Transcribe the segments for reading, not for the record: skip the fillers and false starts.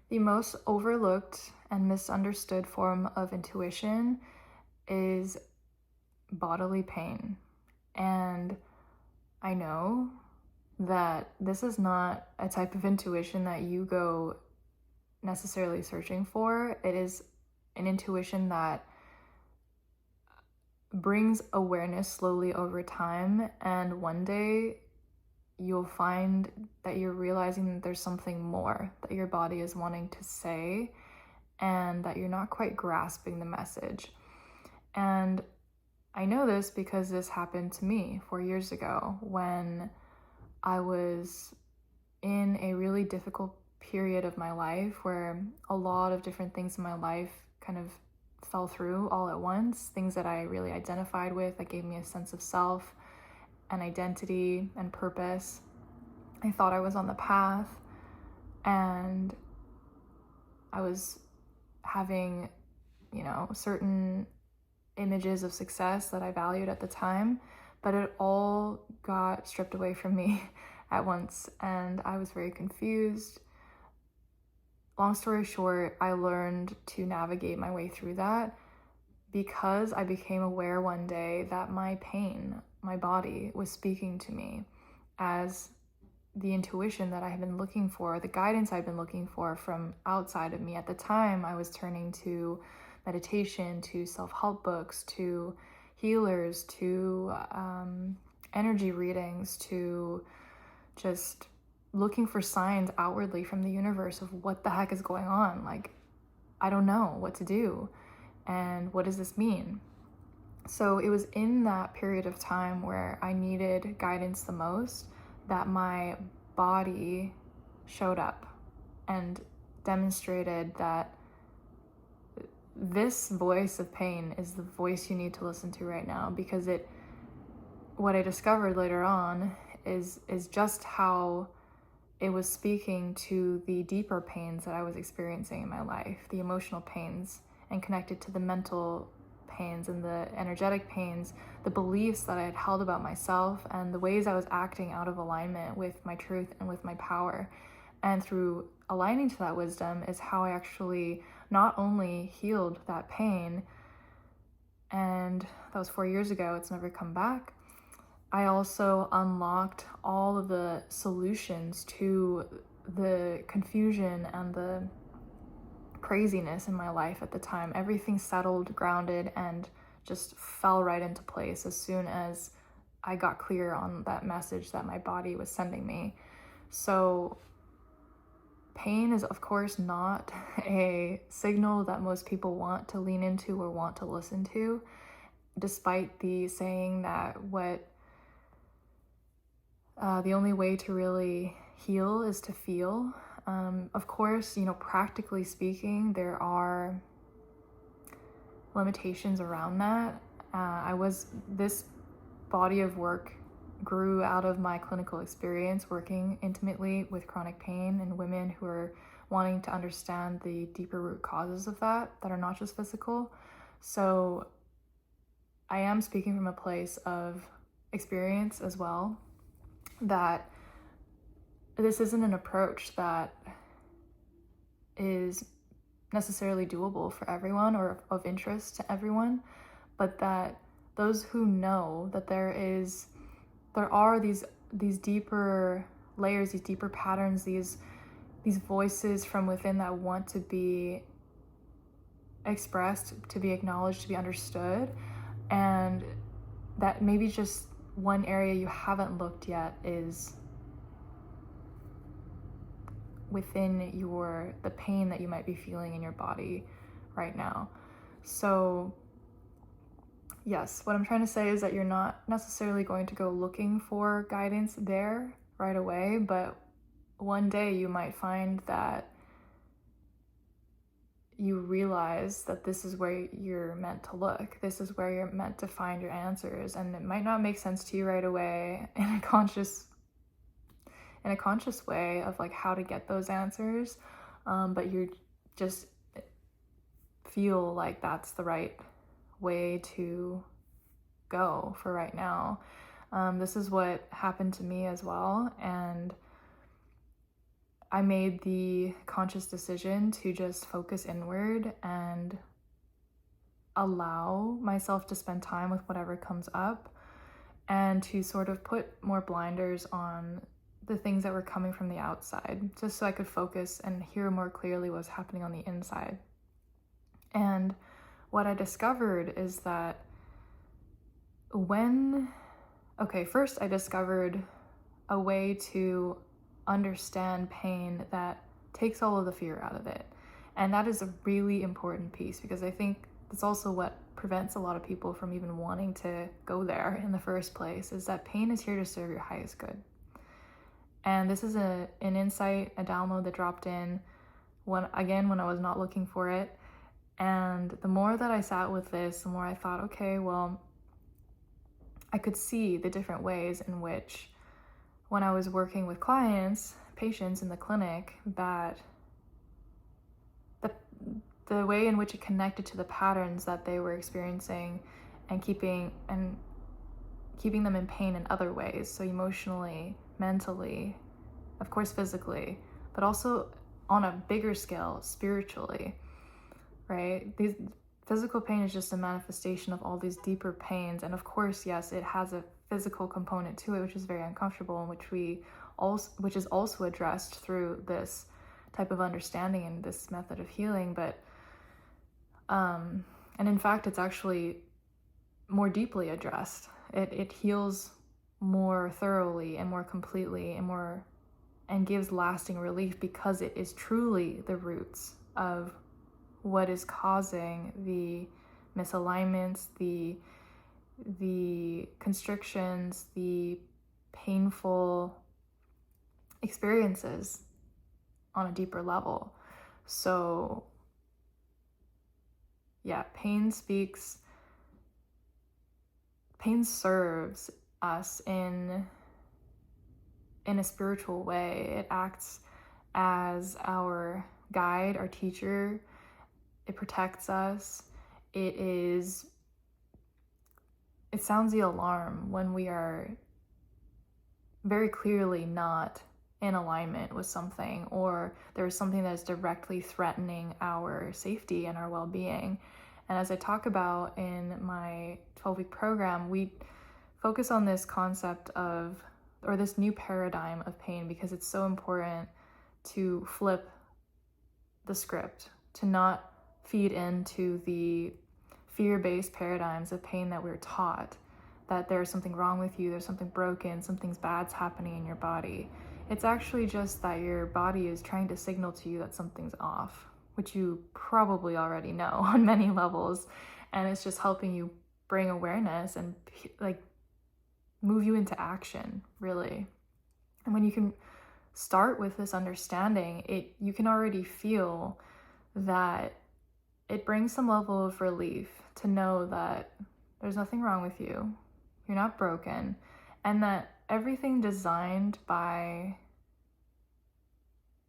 The most overlooked and misunderstood form of intuition is bodily pain. And I know that this is not a type of intuition that you go necessarily searching for. It is an intuition that brings awareness slowly over time, and one day you'll find that you're realizing that there's something more that your body is wanting to say and that you're not quite grasping the message. And I know this because this happened to me 4 years ago when I was in a really difficult period of my life where a lot of different things in my life kind of fell through all at once, things that I really identified with that gave me a sense of self and identity and purpose. I thought I was on the path, and I was having, certain images of success that I valued at the time, but it all got stripped away from me at once, and I was very confused. Long story short, I learned to navigate my way through that because I became aware one day that my pain, my body, was speaking to me as the intuition that I had been looking for, the guidance I'd been looking for from outside of me. At the time, I was turning to meditation, to self-help books, to healers, to energy readings, to just looking for signs outwardly from the universe of what the heck is going on. Like, I don't know what to do. And what does this mean? So it was in that period of time where I needed guidance the most that my body showed up and demonstrated that this voice of pain is the voice you need to listen to right now, because what I discovered later on is just how it was speaking to the deeper pains that I was experiencing in my life, the emotional pains, and connected to the mental pains and the energetic pains, the beliefs that I had held about myself, and the ways I was acting out of alignment with my truth and with my power. And through aligning to that wisdom is how I actually not only healed that pain, and that was 4 years ago, it's never come back. I also unlocked all of the solutions to the confusion and the craziness in my life at the time. Everything settled, grounded, and just fell right into place as soon as I got clear on that message that my body was sending me. So pain is, of course, not a signal that most people want to lean into or want to listen to, despite the saying that the only way to really heal is to feel. Of course, practically speaking, there are limitations around that. This body of work grew out of my clinical experience working intimately with chronic pain and women who are wanting to understand the deeper root causes of that are not just physical. So I am speaking from a place of experience as well, that this isn't an approach that is necessarily doable for everyone or of interest to everyone, but that those who know that there are these deeper layers, these deeper patterns, these voices from within that want to be expressed, to be acknowledged, to be understood, and that maybe just one area you haven't looked yet is within the pain that you might be feeling in your body right now. So yes, what I'm trying to say is that you're not necessarily going to go looking for guidance there right away, but one day you might find that you realize that this is where you're meant to look. This is where you're meant to find your answers. And it might not make sense to you right away in a conscious way of like how to get those answers. But you just feel like that's the right way to go for right now. This is what happened to me as well. And I made the conscious decision to just focus inward and allow myself to spend time with whatever comes up, and to sort of put more blinders on the things that were coming from the outside, just so I could focus and hear more clearly what was happening on the inside. And what I discovered is that first I discovered a way to understand pain that takes all of the fear out of it. And that is a really important piece, because I think that's also what prevents a lot of people from even wanting to go there in the first place, is that pain is here to serve your highest good. And this is an insight, a download that dropped in when I was not looking for it. And the more that I sat with this, the more I thought, okay, well, I could see the different ways in which, when I was working with patients in the clinic, that the way in which it connected to the patterns that they were experiencing and keeping them in pain in other ways. So emotionally, mentally, of course physically, but also on a bigger scale, spiritually, right? These physical pain is just a manifestation of all these deeper pains. And of course, yes, it has a physical component to it, which is very uncomfortable, and which is also addressed through this type of understanding and this method of healing. But and in fact, it's actually more deeply addressed. It heals more thoroughly and more completely and gives lasting relief, because it is truly the roots of what is causing the misalignments, the constrictions, the painful experiences on a deeper level. So yeah, pain serves us in a spiritual way. It acts as our guide, our teacher. It protects us. It sounds the alarm when we are very clearly not in alignment with something, or there's something that is directly threatening our safety and our well-being. And as I talk about in my 12-week program, we focus on this concept of, or this new paradigm of pain, because it's so important to flip the script, to not feed into the fear-based paradigms of pain that we're taught, that there's something wrong with you, there's something broken, something's bad's happening in your body. It's actually just that your body is trying to signal to you that something's off, which you probably already know on many levels, and it's just helping you bring awareness and like move you into action, really. And when you can start with this understanding, you can already feel that it brings some level of relief to know that there's nothing wrong with you, you're not broken, and that everything designed by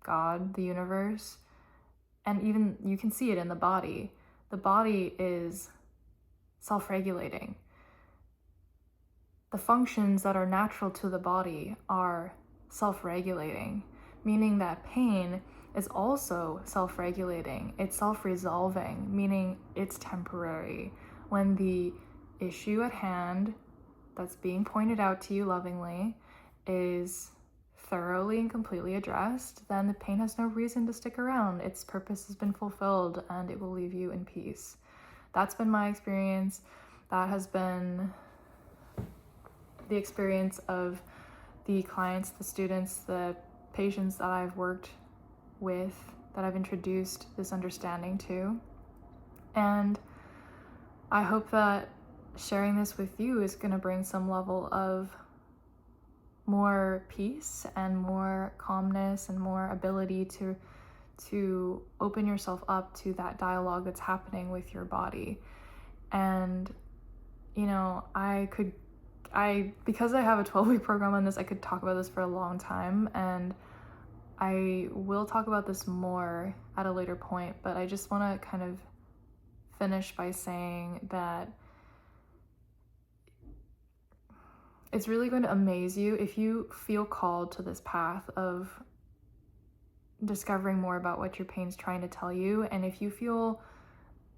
God, the universe, and even you can see it in the body is self-regulating. The functions that are natural to the body are self-regulating, meaning that pain is also self-regulating. It's self-resolving, meaning it's temporary. When the issue at hand that's being pointed out to you lovingly is thoroughly and completely addressed, then the pain has no reason to stick around. Its purpose has been fulfilled, and it will leave you in peace. That's been my experience. That has been the experience of the clients, the students, the patients that I've worked with, that I've introduced this understanding to. And I hope that sharing this with you is going to bring some level of more peace and more calmness and more ability to open yourself up to that dialogue that's happening with your body. And you know, because I have a 12-week program on this, I could talk about this for a long time, and I will talk about this more at a later point, but I just want to kind of finish by saying that it's really going to amaze you if you feel called to this path of discovering more about what your pain's trying to tell you. And if you feel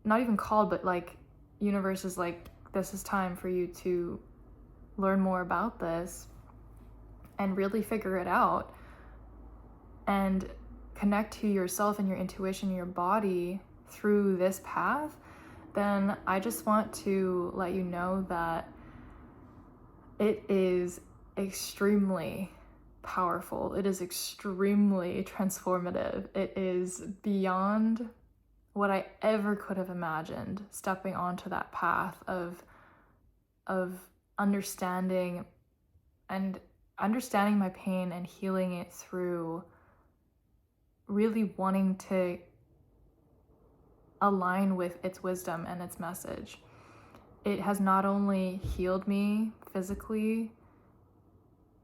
not even called, but like universe is like, this is time for you to learn more about this and really figure it out and connect to yourself and your intuition, your body through this path, then I just want to let you know that it is extremely powerful. It is extremely transformative. It is beyond what I ever could have imagined, stepping onto that path of understanding my pain and healing it through really wanting to align with its wisdom and its message. It has not only healed me physically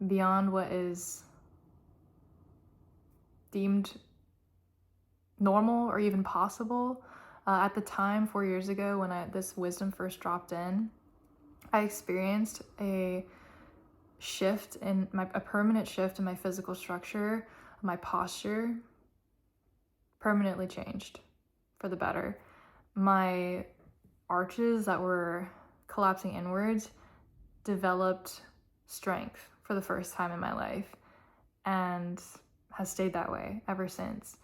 beyond what is deemed normal or even possible. At the time, 4 years ago, when this wisdom first dropped in, I experienced a permanent shift in my physical structure. My posture permanently changed for the better. My arches that were collapsing inwards developed strength for the first time in my life and has stayed that way ever since.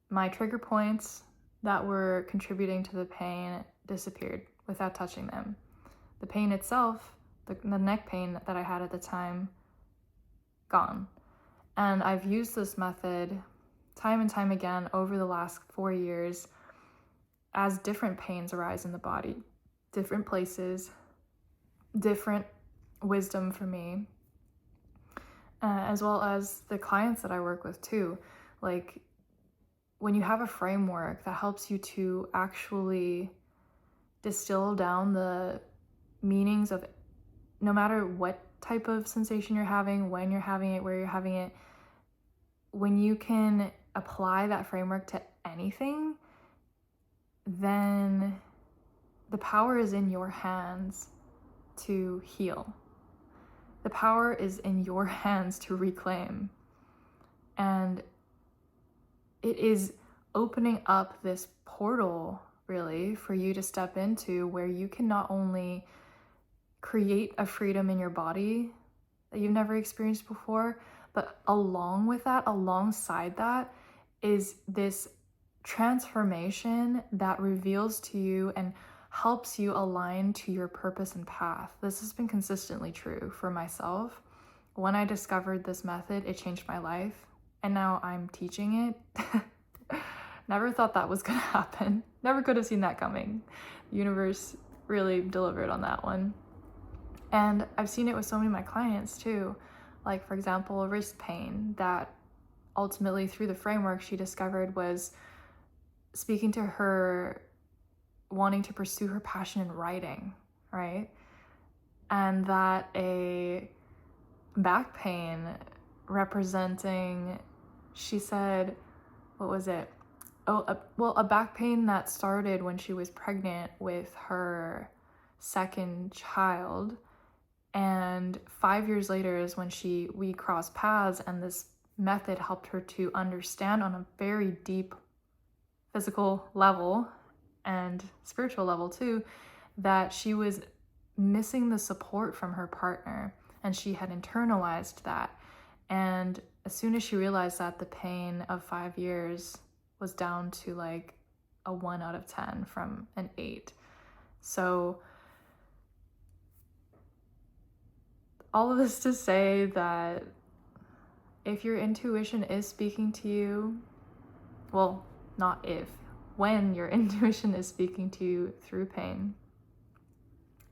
My trigger points that were contributing to the pain disappeared without touching them. The pain itself, the neck pain that I had at the time, gone. And I've used this method time and time again over the last 4 years as different pains arise in the body, different places, different wisdom for me, as well as the clients that I work with too. Like, when you have a framework that helps you to actually distill down the meanings of no matter what type of sensation you're having, when you're having it, where you're having it, when you can apply that framework to anything, then the power is in your hands to heal. The power is in your hands to reclaim. And it is opening up this portal, really, for you to step into where you can not only create a freedom in your body that you've never experienced before, but alongside that is this transformation that reveals to you and helps you align to your purpose and path. This has been consistently true for myself. When I discovered this method, it changed my life, and now I'm teaching it. Never thought that was gonna happen. Never could have seen that coming. The universe really delivered on that one. And I've seen it with so many of my clients too. Like, for example, wrist pain that ultimately through the framework she discovered was speaking to her wanting to pursue her passion in writing, right? And that a back pain representing, she said, what was it? A back pain that started when she was pregnant with her second child. And 5 years later is when we crossed paths, and this method helped her to understand on a very deep physical level and spiritual level too, that she was missing the support from her partner, and she had internalized that. And as soon as she realized that, the pain of 5 years was down to like a 1 out of 10 from an 8. So all of this to say that if your intuition is speaking to you, well, not if, when your intuition is speaking to you through pain,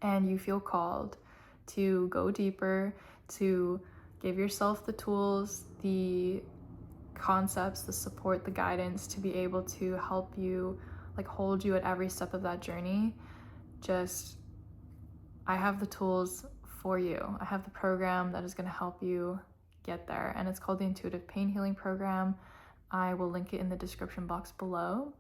and you feel called to go deeper, to give yourself the tools, the concepts, the support, the guidance to be able to help you, like hold you at every step of that journey, I have the tools for you. I have the program that is going to help you get there, and it's called the Intuitive Pain Healing Program. I will link it in the description box below.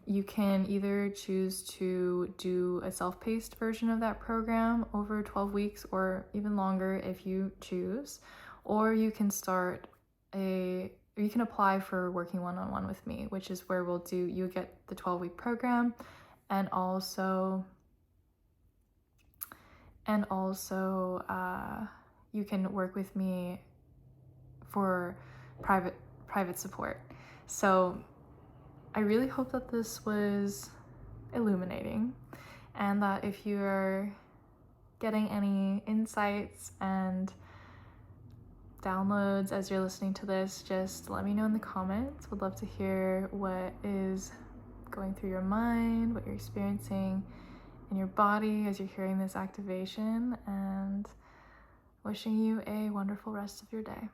You can either choose to do a self-paced version of that program over 12 weeks or even longer if you choose, or you can start a or you can apply for working one-on-one with me, which is where you get the 12-week program, and also you can work with me for private support. So I really hope that this was illuminating, and that if you're getting any insights and downloads as you're listening to this, just let me know in the comments. Would love to hear what is going through your mind, what you're experiencing in your body as you're hearing this activation, and wishing you a wonderful rest of your day.